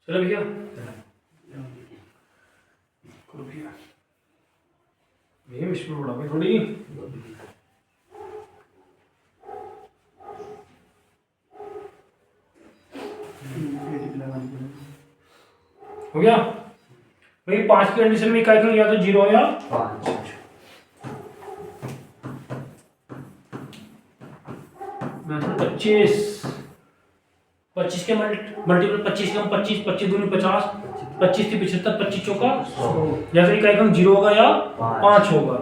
चलो भैया भैया इसमें बड़ा भाई थोड़ी हो गया भाई। 5 की कंडीशन में इकाई अंक या तो 0 हो या 5। मेथड 25 के मल्टीपल 25 का 25 25 दूनी 50 25 की 75 25 चौका 100 या फिर इकाई अंक 0 होगा या 5 होगा।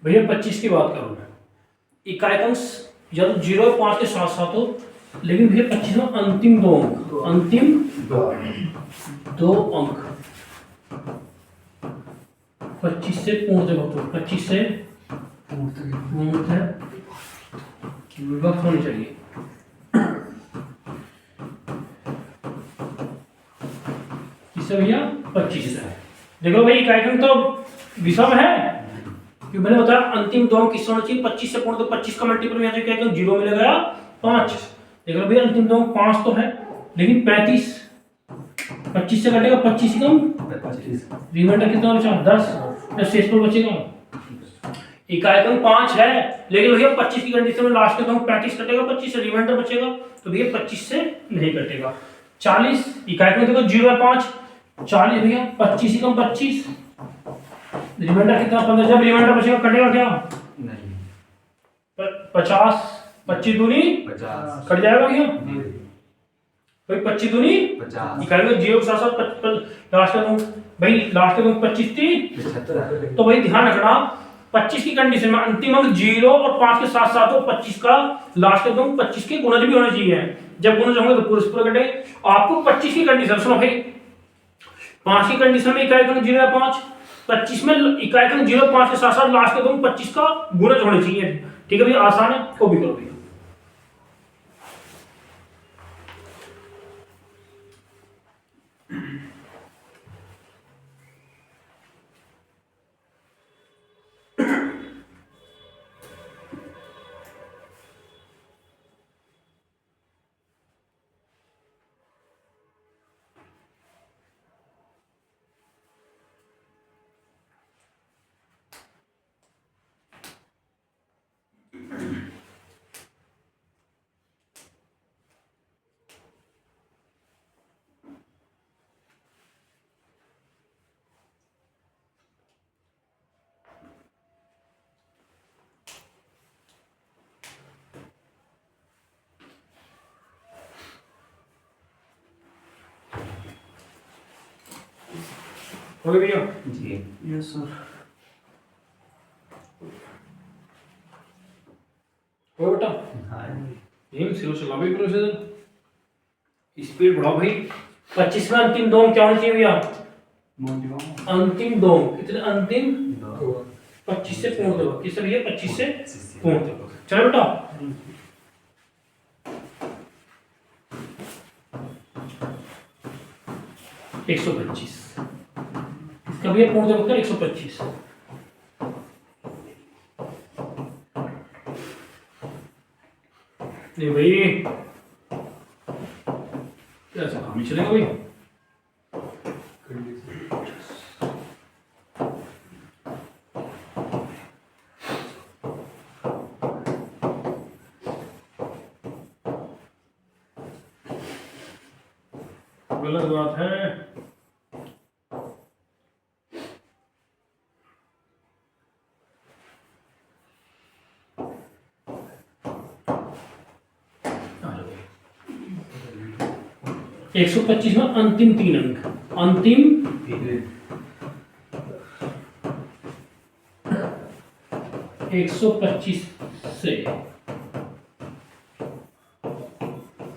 भैया 25 की बात करूं मैं, इकाई अंक या तो 0 और 5 के साथ साथ हो, लेकिन भैया 25 में अंतिम दो अंक 25 से पूर्ण विभक्त 25 से पूर्ण विभक्त होनी चाहिए। किससे भैया? 25 से। देखो भाई इकाई अंक तो विषम है, क्योंकि मैंने बताया अंतिम दो अंक किससे होना चाहिए? 25 से पूर्ण, तो 25 का मल्टीपल यहाँ से क्या है? 0 मिलेगा या 5। देख लो भैया अंतिम दो अंक 5 तो है, लेकिन 35 25 से कटेगा 25 ही कम 25, रिमाइंडर कितना बचा? 10 शेष पर बचेगा। इकाई अंक 5 है, लेकिन भैया 25 की कंडीशन में लास्ट का अंक 35 कटेगा 25 से, रिमाइंडर बचेगा, तो भैया 25 से नहीं कटेगा। 40 इकाई अंक देखो 0 है 5 40 भैया 25 ही कम 25, रिमाइंडर कितना? 15। जब रिमाइंडर बचेगा कटेगा क्या? नहीं 50 25 दूनी 50 कट जाएगा भैया भाई 25 दूनी 50 निकालेंगे 0 के साथ साथ लास्ट का भाई लास्ट का 25 थी, 75 तो भाई ध्यान रखना 25 की कंडीशन में अंतिम अंक 0 और 5 के साथ साथ हो 25 का लास्ट का 25 के गुणज भी होने चाहिए। जब गुणज होंगे तो पूरे कटे। आपको 25 की कंडीशन सुनो भाई, 5 की कंडीशन में इकाई अंक 0 है 5, 25 में इकाई अंक 0 5 के साथ साथ लास्ट का 25 का गुणज होने चाहिए। ठीक है भैया, आसान है, को भी करो भैया। हो गया भैया? जी यस सर। हो बेटा, हाँ यही सिरो चला भाई प्रोसीजर, स्पीड बढ़ाओ भाई। 25 में अंतिम दो क्या होना चाहिए भैया? अंतिम दो कितने? अंतिम 25 से पूर्ण दो किससे भैया? 25 से पूर्ण दो। चलो बेटा, एक 125 इसका भी पूर्ण देवता 125। नहीं भाई ऐसा काम नहीं चलेगा भाई। गलत बात है। आ जाओ। 125 में अंतिम 3 अंक, अंतिम 125 से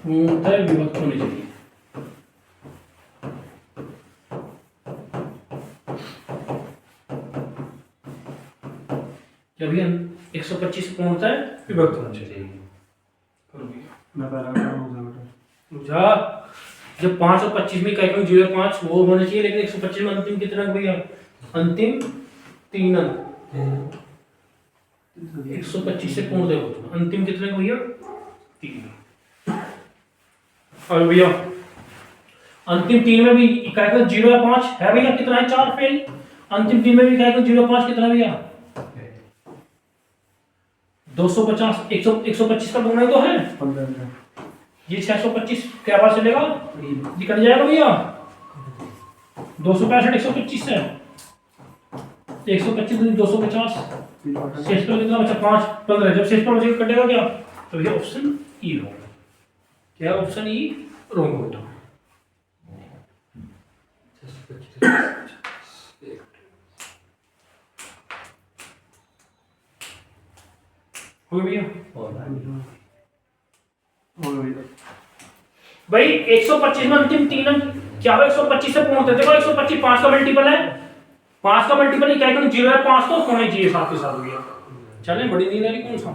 पूर्णतः विभक्त होने चाहिए। जब भी 125 पूर्णतः विभक्त होना चाहिए। मैं पहला कर रहा हूँ बुझा। जब 5 और 25 में इकाई क्रम 0.5 वो होना चाहिए, लेकिन 125 में अंतिम कितना अंक भैया? अंतिम 3 अंक। 125 से पूर्ण देखो, अंतिम कितने अंक भैया? 3। और भैया अंतिम 3 में भी इकाई क्रम 0 या 5 है भैया, कितना है? 4 फेल। अंतिम 3 में भी इकाई क्रम 0 5 कितना है भैया? 250। 125 का गुणा ही तो है। 15 ये 625 क्या बार चलेगा? ये कट जाएगा भैया। 265 125 से 125 250 शेष पर कितना बचा? 5 15। जब शेष पर बचेगा कटेगा क्या? तो ये ऑप्शन ई होगा। क्या ऑप्शन ई रॉन्ग होगा। हो गया भैया। भाई 125 में अंतिम 3 अंक क्या है? 125 से पूर्ण होते हैं। देखो 125 5 का मल्टीपल है, 5 का मल्टीपल क्या है? 0 है 5 तो होना ही चाहिए साथ के साथ भैया। चले बड़ी नींद आ रही, कौन सा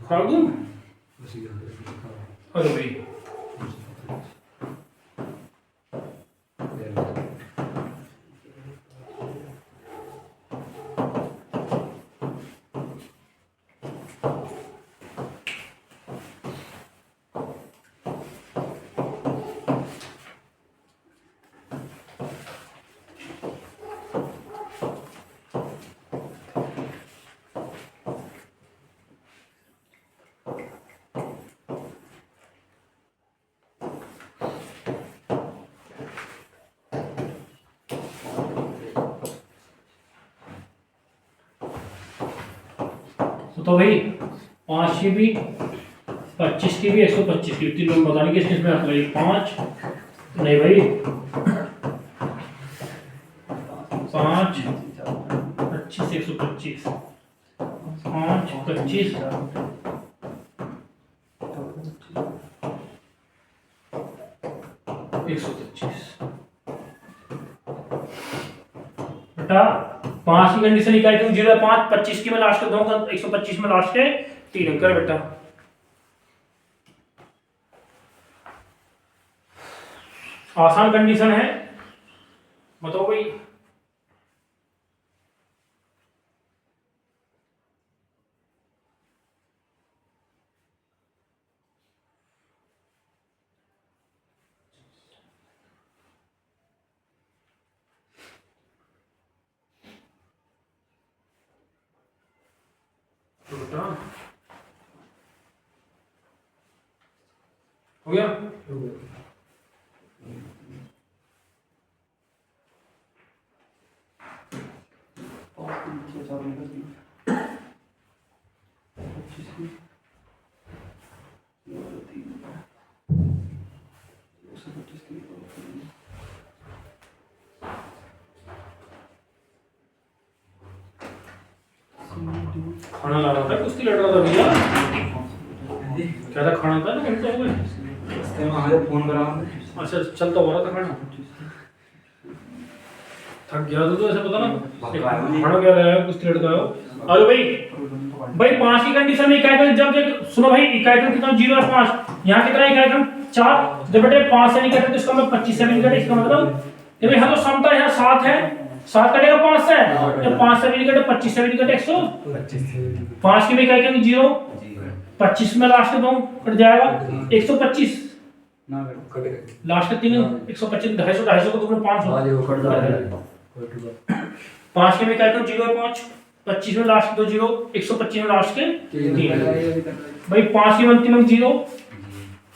खा दूं? अरे भाई तो भाई 5 की भी 25 की भी 125 की तीनों बताने किस किस में आता है? 5 नहीं भाई 5 25 125 5 25 125 बेटा 5 की कंडीशन निकाली तुम 0 5 25 की में लास्ट के 2 अंक 125 में लास्ट के 3 अंक कर बेटा। आसान कंडीशन है, बताओ भाई। हो गया। खाना ला रहा था, कुश्ती लड़ रहा था भैया। क्या था? खाना था ना घंटे हो गए। फोन करा अच्छा चलता हो रहा था खाना, थक गया तो ऐसा पता ना खाना क्या लाया, कुश्ती लड़का हो। अरे भाई 5 की कंडीशन में इकाई क्रम जब सुनो भाई इकाई क्रम कितना 0 और 5 यहाँ कितना इकाई क्रम 4। जब बेटे 5 से नहीं करते तो इसका मतलब 25 से नहीं करते, इसका मतलब ये भाई यहाँ तो समता है, यहाँ 7 है, 7 कटेगा 5 से, तो 5 से भी नहीं कटे, 25 से भी नहीं कटे, 100 5 की भी क्या करेंगे 0, 25 में लास्ट के 2 कट जाएगा 125, ना कट कटेगा लास्ट के 3 125, 250 250 को तुमने 500 आज वो कट जाएगा 5 के भी क्या करेंगे 0 है 5, 25 में लास्ट के 2 0, 125 में लास्ट के 3 भाई 5 की बनती में 0,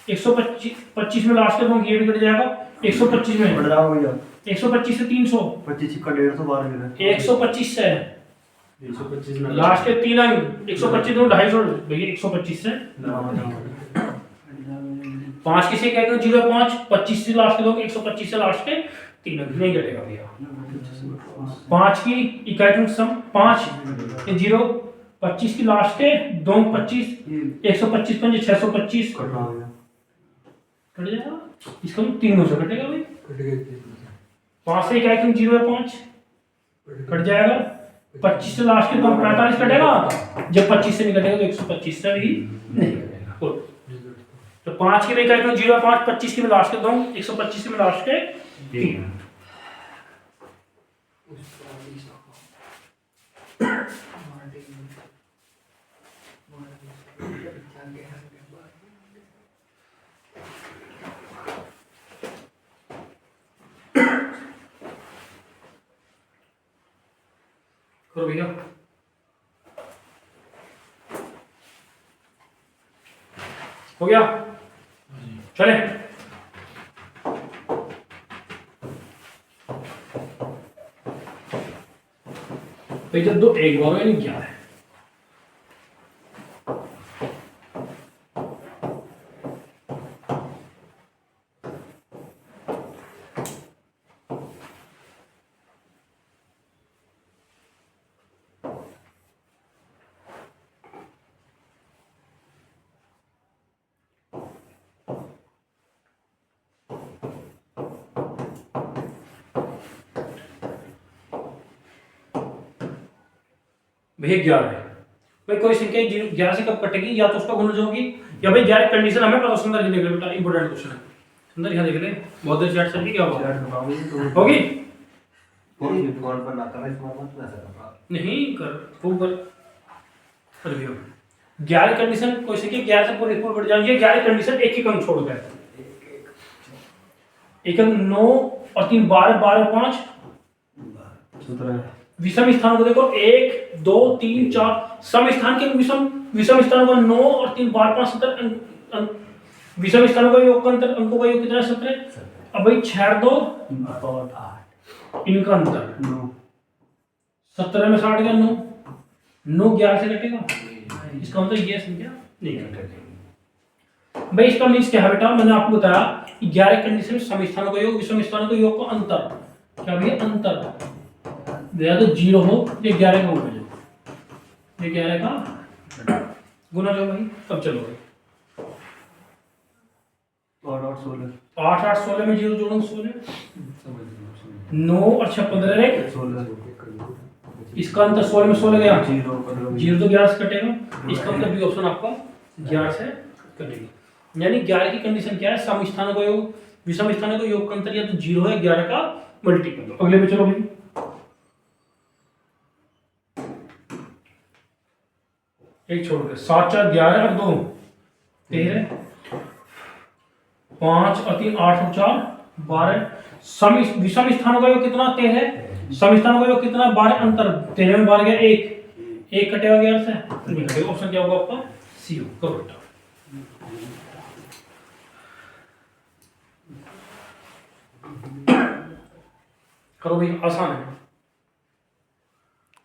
125 में लास्ट के 2 ये भी कट जाएगा 125 में बढ़ रहा हो गया 125 से 300, 25 का 150 मिला 125 से 125 में लास्ट के 3 अंक 125 दो 250 भैया 125 से 5 किसी क्या करें 0 5, 25 से लास्ट के दो 125 से लास्ट के 3 अंक नहीं कटेगा भैया 5 की इकाई सम 5 ये 0, 25 की लास्ट के 2 25, 125 पंजे 625 कट रहा हो गया कट जाएगा, इसका तो 3 से कटेगा भाई, कटेगा 5 से इकाई 0 है 5 कट जाएगा, 25 से लास्ट के 2 45 कटेगा, जब 25 से नहीं कटेगा तो 125 से भी नहीं कटेगा। Good. तो 5 की भी इकाई 0 है 5, 25 की भी लास्ट के 2, 125 की भी लास्ट के 3। करो भैया, हो गया चले। भाई जब 2 एक बार यानी 11 है, भैया 11 है भाई, कोई संख्या 11 से कब कटेगी, या तो उसका गुणज होगी या भाई 11 कंडीशन हमें पता, सुंदर जी देख ले बेटा, इंपॉर्टेंट क्वेश्चन है, सुंदर यहाँ देख ले, बहुत देर चैट चल क्या हुआ होगी कौन पर ना करना इस बार मत ऐसा करना नहीं कर वो कर अरे भैया 11 कंडीशन कोई संख्या 11 से पूरी बढ़ जाएगी, 11 कंडीशन एक ही अंक छोड़ गए, एक अंक 9 और 3 12 12 5 17 विषम स्थान को देखो 1 2 3 4, सम स्थान के विषम स्थानों का 9 और 3 12 5 17 विषम स्थानों का योग का अंतर, अंकों का योग कितना है 17। अब भाई 6 2 इनका अंतर 17 में 60 का 9 9 11 से कटेगा, इसका मतलब ये संख्या नहीं कटेगी भाई। इसका मीन्स क्या है बेटा, मैंने आपको बताया 11 कंडीशन में सम स्थानों का योग विषम स्थानों का योग का अंतर, क्या भैया अंतर, या तो 0 हो ये 11 का गुना जो, ये 11 का गुना जो भाई। अब चलो भाई और 16 8 8 16 में 0 जोड़ो 16, 9 और 6 15 है, 16 इसका अंतर 16 में 16 गया, 0 0 तो 11 से कटेगा, इसका मतलब बी ऑप्शन आपका 11 से कटेगा। यानी 11 की कंडीशन क्या है, सम स्थानों का योग विषम स्थानों का योग का अंतर या तो 0 है 11 का मल्टीपल। अगले पे चलो भाई, एक छोड़ के 7 4 11 और 2 13, 5 और 3 8 और 4 12, सम विषम स्थानों का योग कितना 13, सम स्थानों का योग कितना 12, अंतर 13 में 12 गया 1 कटेगा 11 से, ऑप्शन क्या होगा आपका सी हो। करो बेटा करो भाई, आसान है,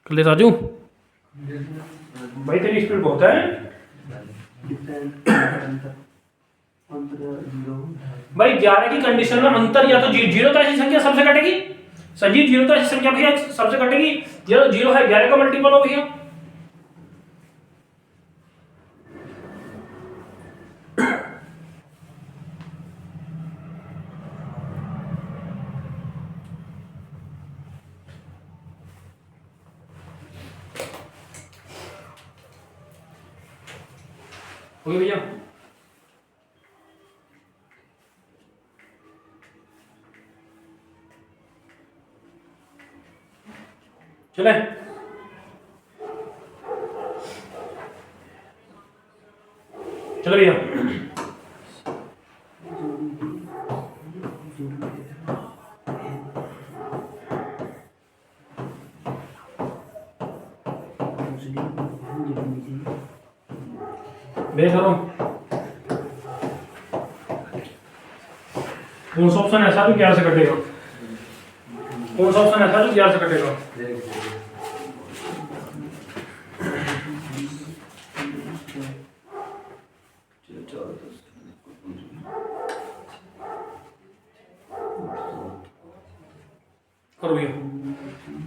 कर ले राजू भाई, तेरी स्पीड बहुत है भाई। 11 की कंडीशन में अंतर या तो 0 तो ऐसी संख्या सबसे कटेगी, संजीव 0 तो ऐसी संख्या भैया सबसे कटेगी, या तो 0 है 11 का मल्टीपल हो भैया, हो गया भैया। चले चलो भैया। देख करो कौन सा ऑप्शन ऐसा जो 11 से कटेगा, कौन सा ऑप्शन ऐसा जो 11 से कटेगा। करो भैया,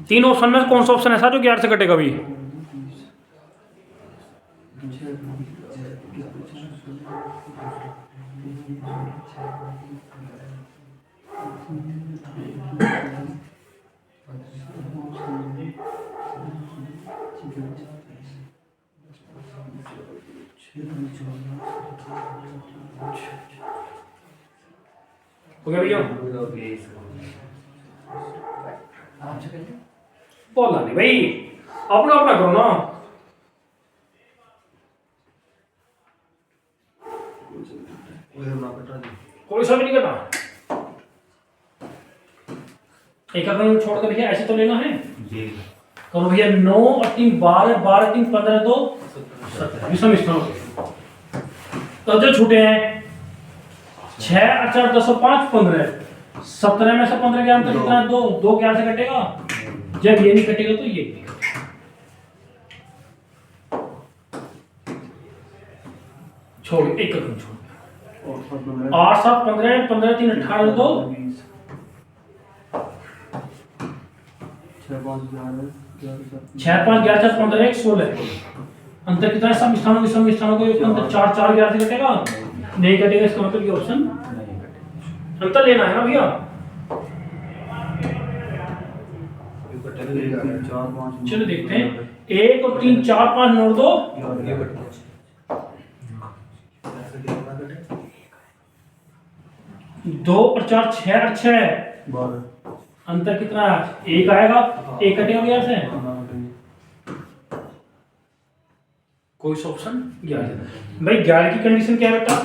3 ऑप्शन में कौन सा ऑप्शन ऐसा जो 11 से कटेगा भैया। हो गया भैया, बोला नहीं भाई, अपना अपना करो ना। कोई सा भी नहीं कटा, एक अगर छोड़ कर भैया ऐसे तो लेना है। करो भैया 9 और 3 12, 12 3 15 2 17 तो जो छूटे हैं 6 और 4 10 और 5 15, 17 में से 15 के अंतर कितना है 2, 2 क्या से कटेगा, जब ये नहीं कटेगा तो ये नहीं कटेगा। छोड़ एक कदम छोड़, 8 7 15, 15 3 18 2 6 5 11 4 15 1 16, अंतर कितना है, सम स्थानों को अंतर 4 4 11 से कटेगा, नहीं कटेगा, इसका मतलब ये ऑप्शन अंतर लेना है ना भैया। चलो देखते हैं, 1 और 3 4 5 नोट दो, 2 और 4 6 और 6 अंतर कितना है, 1 आएगा, 1 कटेगा भैया से, कोई सा ऑप्शन 11। भाई 11 की कंडीशन क्या है बेटा,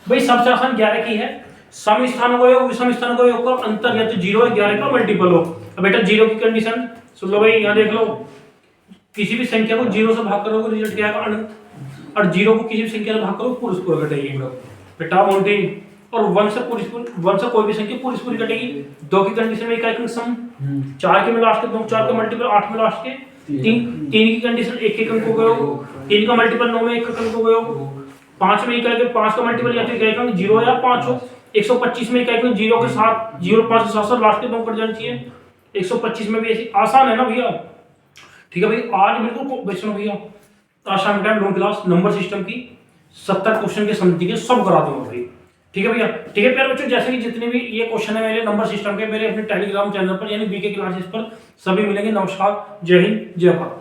भाई सबसे आसान 11 की है, सम स्थानों को योग विषम स्थानों को योग का अंतर या तो 0 है 11 का मल्टीपल हो। अब बेटा 0 की कंडीशन सुन लो भाई, यहाँ देख लो, किसी भी संख्या को 0 से भाग करोगे रिजल्ट क्या आएगा अनंत, और 0 को किसी भी संख्या से भाग करोगे पूरी कटेगी बेटा मोटी, और 1 से कोई भी संख्या पूरी कटेगी। 2 की कंडीशन में इकाई सम, 4 के में लास्ट के 2 4 का मल्टीपल 8 में लास्ट के 3 की कंडीशन 1 एक अंक हो गए, 3 का मल्टीपल 9 में 1 अंक हो गए, 5 में इकाई के 5 का मल्टीपल या तो इकाई अंक 0 या 5 हो, 125 में इकाई अंक 0 के साथ 0 5 के साथ लास्ट के 2 कट जाना चाहिए, 125 में भी ऐसी आसान है ना भैया। ठीक है भाई, आज बिल्कुल बच्चों भैया आज शाम time long class number system की 70 क्वेश्चन के समझी के सब करा दूंगा भाई। ठीक है भैया, ठीक है प्यारे बच्चों, जैसे कि जितने भी ये क्वेश्चन है मेरे नंबर सिस्टम के, मेरे अपने टेलीग्राम चैनल पर यानी बीके क्लासेस पर सभी मिलेंगे। नमस्कार, जय हिंद, जय भारत।